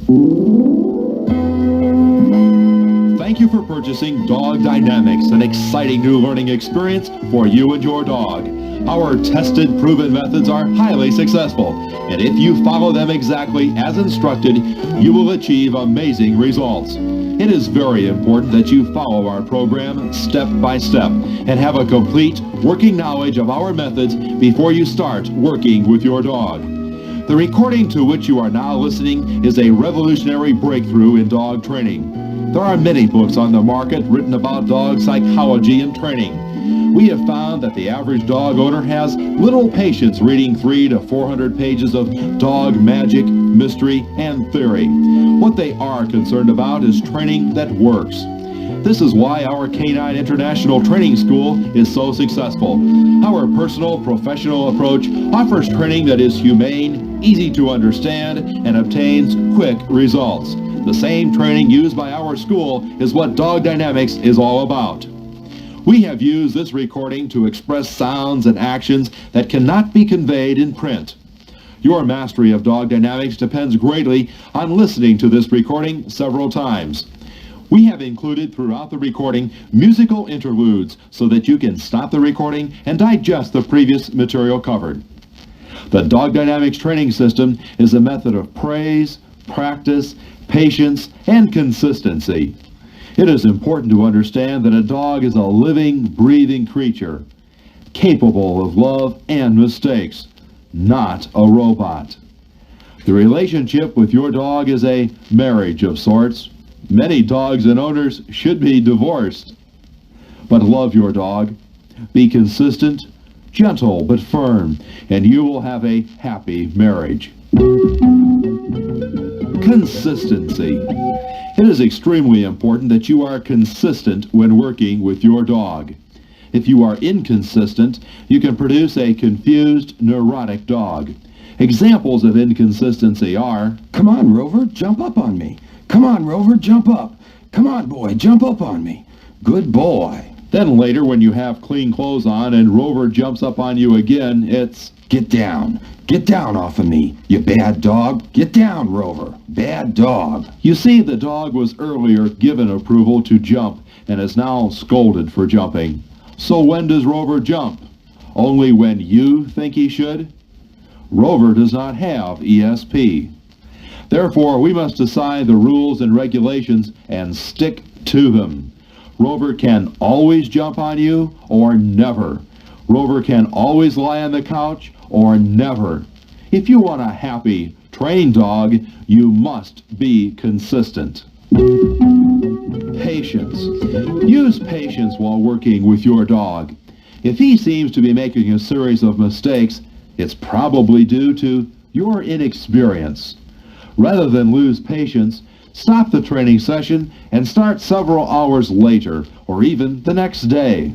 Thank you for purchasing Dog Dynamics, an exciting new learning experience for you and your dog. Our tested, proven methods are highly successful, and if you follow them exactly as instructed, you will achieve amazing results. It is very important that you follow our program step by step and have a complete working knowledge of our methods before you start working with your dog. The recording to which you are now listening is a revolutionary breakthrough in dog training. There are many books on the market written about dog psychology and training. We have found that the average dog owner has little patience reading 300 to 400 pages of dog magic, mystery, and theory. What they are concerned about is training that works. This is why our Canine International Training School is so successful. Our personal, professional approach offers training that is humane, easy to understand, and obtains quick results. The same training used by our school is what Dog Dynamics is all about. We have used this recording to express sounds and actions that cannot be conveyed in print. Your mastery of Dog Dynamics depends greatly on listening to this recording several times. We have included throughout the recording musical interludes so that you can stop the recording and digest the previous material covered. The Dog Dynamics training system is a method of praise, practice, patience, and consistency. It is important to understand that a dog is a living, breathing creature, capable of love and mistakes, not a robot. The relationship with your dog is a marriage of sorts. Many dogs and owners should be divorced. But love your dog, be consistent, gentle but firm, and you will have a happy marriage. Consistency. It is extremely important that you are consistent when working with your dog. If you are inconsistent, you can produce a confused, neurotic dog. Examples of inconsistency are, "Come on, Rover, jump up on me. Come on, Rover, jump up. Come on, boy, jump up on me. Good boy." Then later when you have clean clothes on and Rover jumps up on you again, it's, "Get down. Get down off of me, you bad dog. Get down, Rover. Bad dog." You see, the dog was earlier given approval to jump and is now scolded for jumping. So when does Rover jump? Only when you think he should? Rover does not have ESP. Therefore, we must decide the rules and regulations and stick to them. Rover can always jump on you or never. Rover can always lie on the couch or never. If you want a happy, trained dog, you must be consistent. Patience. Use patience while working with your dog. If he seems to be making a series of mistakes, it's probably due to your inexperience. Rather than lose patience, stop the training session and start several hours later or even the next day.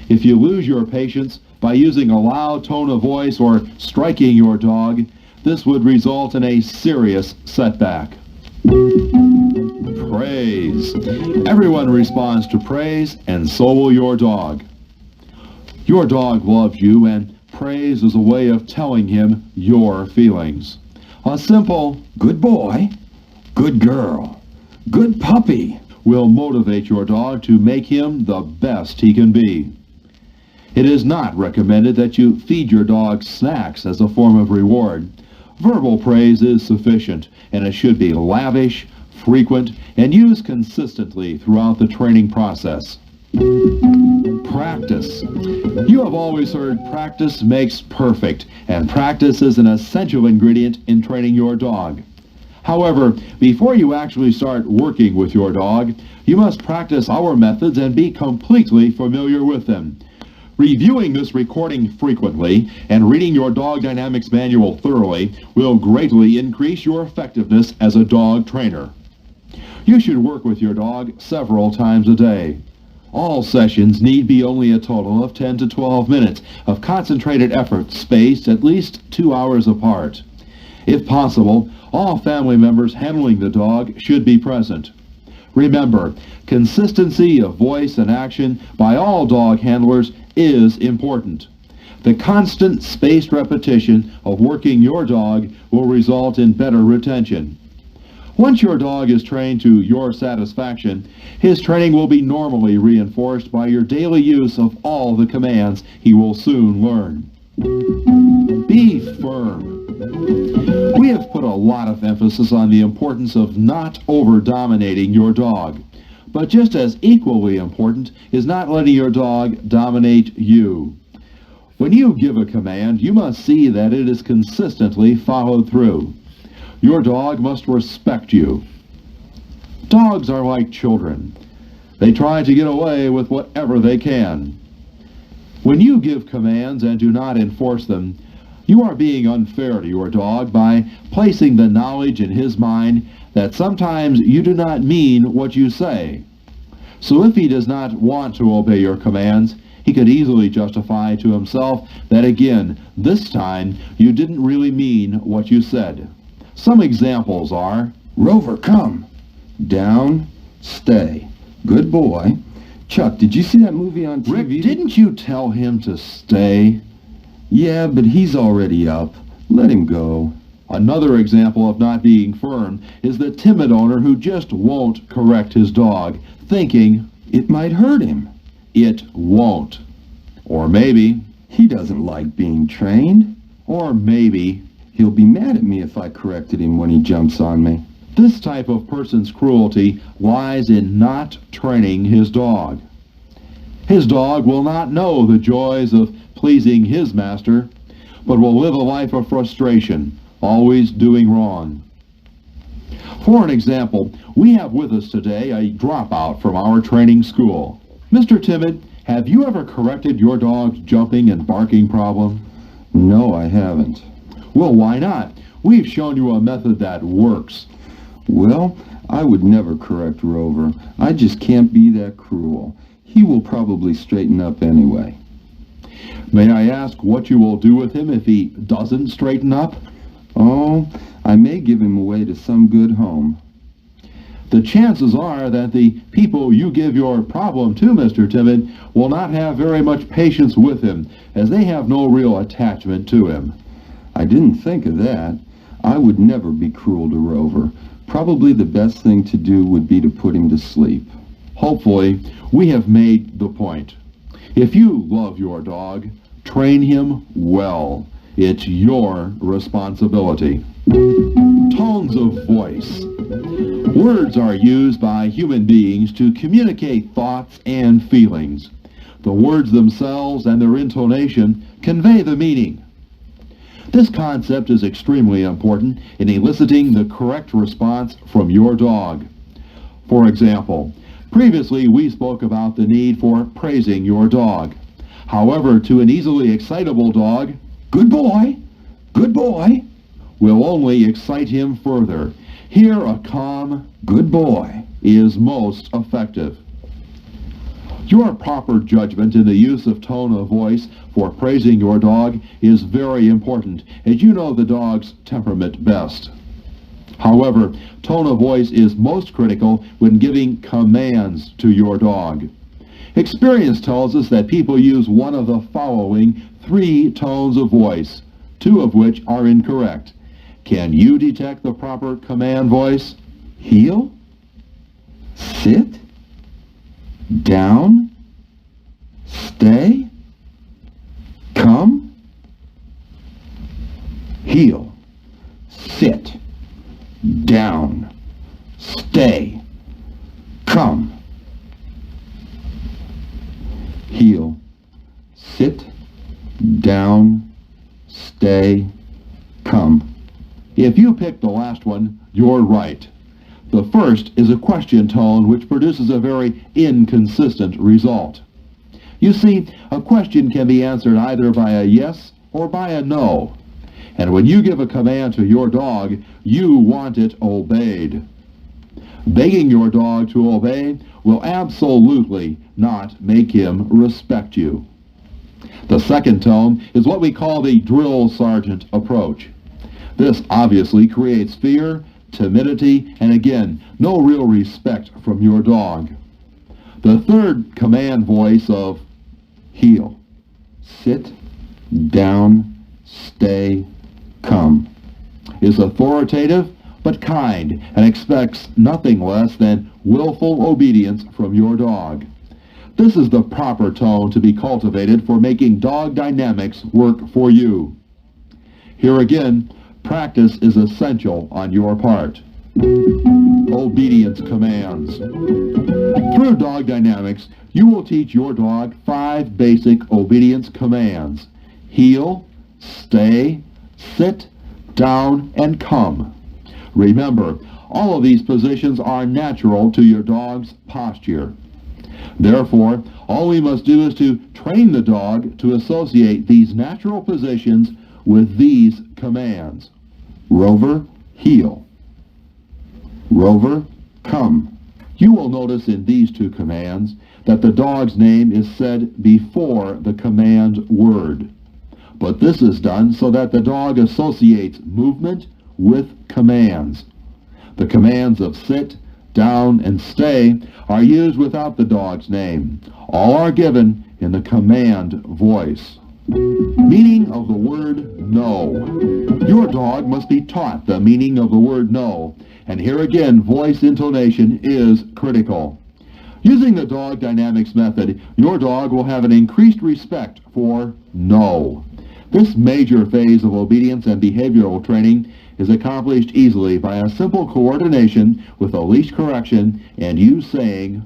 If you lose your patience by using a loud tone of voice or striking your dog, this would result in a serious setback. Praise. Everyone responds to praise, and so will your dog. Your dog loves you, and praise is a way of telling him your feelings. A simple, "Good boy. Good girl. Good puppy," will motivate your dog to make him the best he can be. It is not recommended that you feed your dog snacks as a form of reward. Verbal praise is sufficient, and it should be lavish, frequent, and used consistently throughout the training process. Practice. You have always heard practice makes perfect, and practice is an essential ingredient in training your dog. However, before you actually start working with your dog, you must practice our methods and be completely familiar with them. Reviewing this recording frequently and reading your Dog Dynamics manual thoroughly will greatly increase your effectiveness as a dog trainer. You should work with your dog several times a day. All sessions need be only a total of 10 to 12 minutes of concentrated effort spaced at least 2 hours apart. If possible, all family members handling the dog should be present. Remember, consistency of voice and action by all dog handlers is important. The constant spaced repetition of working your dog will result in better retention. Once your dog is trained to your satisfaction, his training will be normally reinforced by your daily use of all the commands he will soon learn. Be firm. We have put a lot of emphasis on the importance of not over-dominating your dog. But just as equally important is not letting your dog dominate you. When you give a command, you must see that it is consistently followed through. Your dog must respect you. Dogs are like children. They try to get away with whatever they can. When you give commands and do not enforce them, you are being unfair to your dog by placing the knowledge in his mind that sometimes you do not mean what you say. So if he does not want to obey your commands, he could easily justify to himself that again, this time, you didn't really mean what you said. Some examples are, Rover, come. Down, stay. Good boy. Chuck, did you see that movie on TV? Rick, didn't you tell him to stay? Yeah, but he's already up. Let him go. Another example of not being firm is the timid owner who just won't correct his dog, thinking, it might hurt him. It won't. Or maybe, he doesn't like being trained. Or maybe, he'll be mad at me if I corrected him when he jumps on me. This type of person's cruelty lies in not training his dog. His dog will not know the joys of pleasing his master, but will live a life of frustration, always doing wrong. For an example, we have with us today a dropout from our training school. Mr. Timid, have you ever corrected your dog's jumping and barking problem? No, I haven't. Well, why not? We've shown you a method that works. Well, I would never correct Rover. I just can't be that cruel. He will probably straighten up anyway. May I ask what you will do with him if he doesn't straighten up? Oh, I may give him away to some good home. The chances are that the people you give your problem to, Mr. Timid, will not have very much patience with him, as they have no real attachment to him. I didn't think of that. I would never be cruel to Rover. Probably the best thing to do would be to put him to sleep. Hopefully, we have made the point. If you love your dog, train him well. It's your responsibility. Tones of voice. Words are used by human beings to communicate thoughts and feelings. The words themselves and their intonation convey the meaning. This concept is extremely important in eliciting the correct response from your dog. For example, previously we spoke about the need for praising your dog. However, to an easily excitable dog, good boy, good boy, will only excite him further. Here, a calm, good boy, is most effective. Your proper judgment in the use of tone of voice for praising your dog is very important, as you know the dog's temperament best. However, tone of voice is most critical when giving commands to your dog. Experience tells us that people use one of the following 3 tones of voice, 2 of which are incorrect. Can you detect the proper command voice? Heel, sit, down, stay, come, heel, sit, down, stay, come, heel, sit, down, stay, come. If you pick the last one, you're right. The first is a question tone which produces a very inconsistent result. You see, a question can be answered either by a yes or by a no. And when you give a command to your dog, you want it obeyed. Begging your dog to obey will absolutely not make him respect you. The second tone is what we call the drill sergeant approach. This obviously creates fear, timidity, and again, no real respect from your dog. The third command voice of heel, sit, down, stay, come, is authoritative, but kind, and expects nothing less than willful obedience from your dog. This is the proper tone to be cultivated for making dog dynamics work for you. Here again, practice is essential on your part. Obedience commands. Through dog dynamics, you will teach your dog 5 basic obedience commands: heel, stay, sit, down, and come. Remember, all of these positions are natural to your dog's posture. Therefore, all we must do is to train the dog to associate these natural positions with these commands. Rover, heel. Rover, come. You will notice in these 2 commands that the dog's name is said before the command word. But this is done so that the dog associates movement with commands. The commands of sit, down, and stay are used without the dog's name. All are given in the command voice. Meaning of the word no. Your dog must be taught the meaning of the word no, and here again voice intonation is critical. Using the dog dynamics method, your dog will have an increased respect for no. This major phase of obedience and behavioral training is accomplished easily by a simple coordination with a leash correction and you saying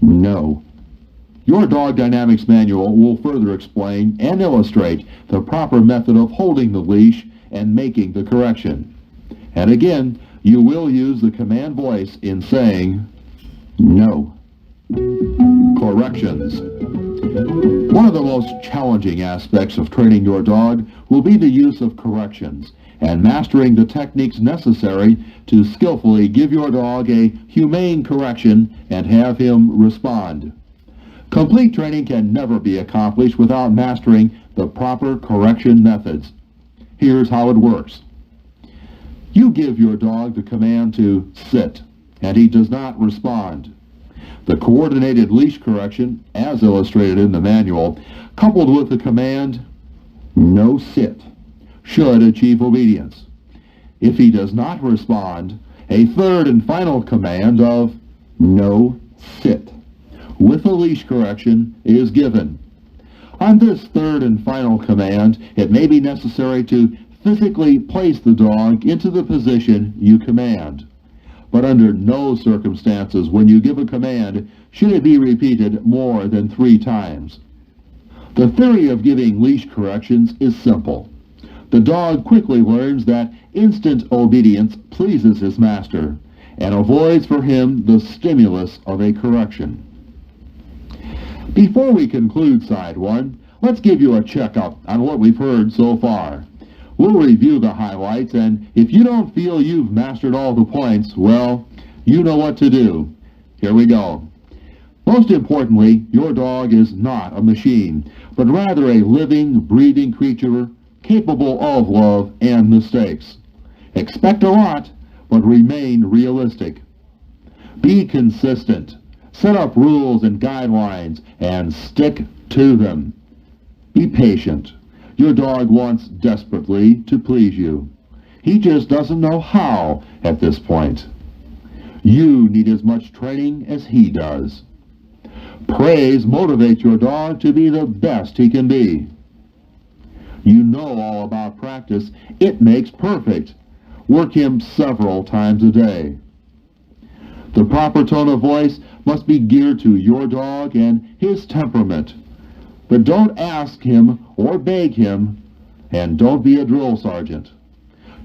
no. Your dog dynamics manual will further explain and illustrate the proper method of holding the leash and making the correction. And again, you will use the command voice in saying no. Corrections. One of the most challenging aspects of training your dog will be the use of corrections and mastering the techniques necessary to skillfully give your dog a humane correction and have him respond. Complete training can never be accomplished without mastering the proper correction methods. Here's how it works. You give your dog the command to sit, and he does not respond. The coordinated leash correction, as illustrated in the manual, coupled with the command no sit, should achieve obedience. If he does not respond, a third and final command of no sit with a leash correction is given. On this third and final command, it may be necessary to physically place the dog into the position you command. But under no circumstances when you give a command should it be repeated more than 3 times. The theory of giving leash corrections is simple. The dog quickly learns that instant obedience pleases his master and avoids for him the stimulus of a correction. Before we conclude Side 1, let's give you a checkup on what we've heard so far. We'll review the highlights, and if you don't feel you've mastered all the points, well, you know what to do. Here we go. Most importantly, your dog is not a machine, but rather a living, breathing creature capable of love and mistakes. Expect a lot, but remain realistic. Be consistent. Set up rules and guidelines and stick to them. Be patient. Your dog wants desperately to please you. He just doesn't know how at this point. You need as much training as he does. Praise motivates your dog to be the best he can be. You know all about practice. It makes perfect. Work him several times a day. The proper tone of voice must be geared to your dog and his temperament. But don't ask him or beg him, and don't be a drill sergeant.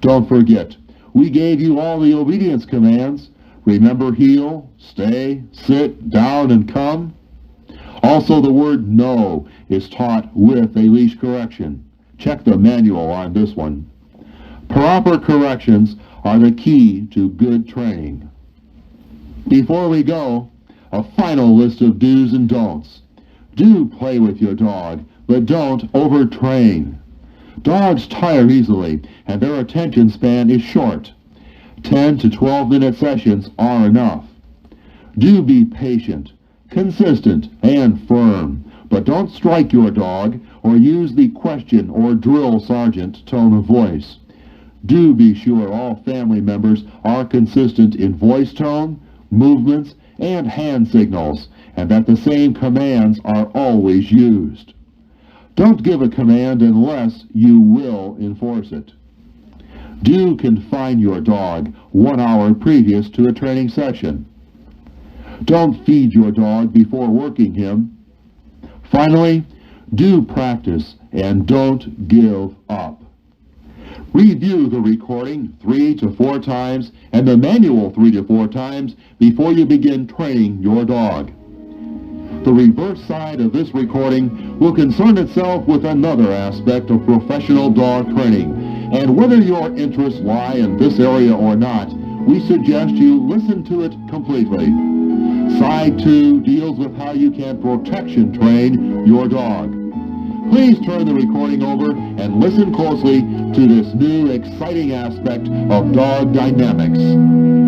Don't forget, we gave you all the obedience commands. Remember heel, stay, sit, down, and come. Also, the word no is taught with a leash correction. Check the manual on this one. Proper corrections are the key to good training. Before we go, a final list of do's and don'ts. Do play with your dog, but don't overtrain. Dogs tire easily, and their attention span is short. 10 to 12-minute sessions are enough. Do be patient, consistent, and firm, but don't strike your dog or use the question or drill sergeant tone of voice. Do be sure all family members are consistent in voice tone, movements, and hand signals, and that the same commands are always used. Don't give a command unless you will enforce it. Do confine your dog 1 hour previous to a training session. Don't feed your dog before working him. Finally, do practice and don't give up. Review the recording 3 to 4 times and the manual 3 to 4 times before you begin training your dog. The reverse side of this recording will concern itself with another aspect of professional dog training, and whether your interests lie in this area or not, we suggest you listen to it completely. Side 2 deals with how you can protection train your dog. Please turn the recording over and listen closely to this new exciting aspect of dog dynamics.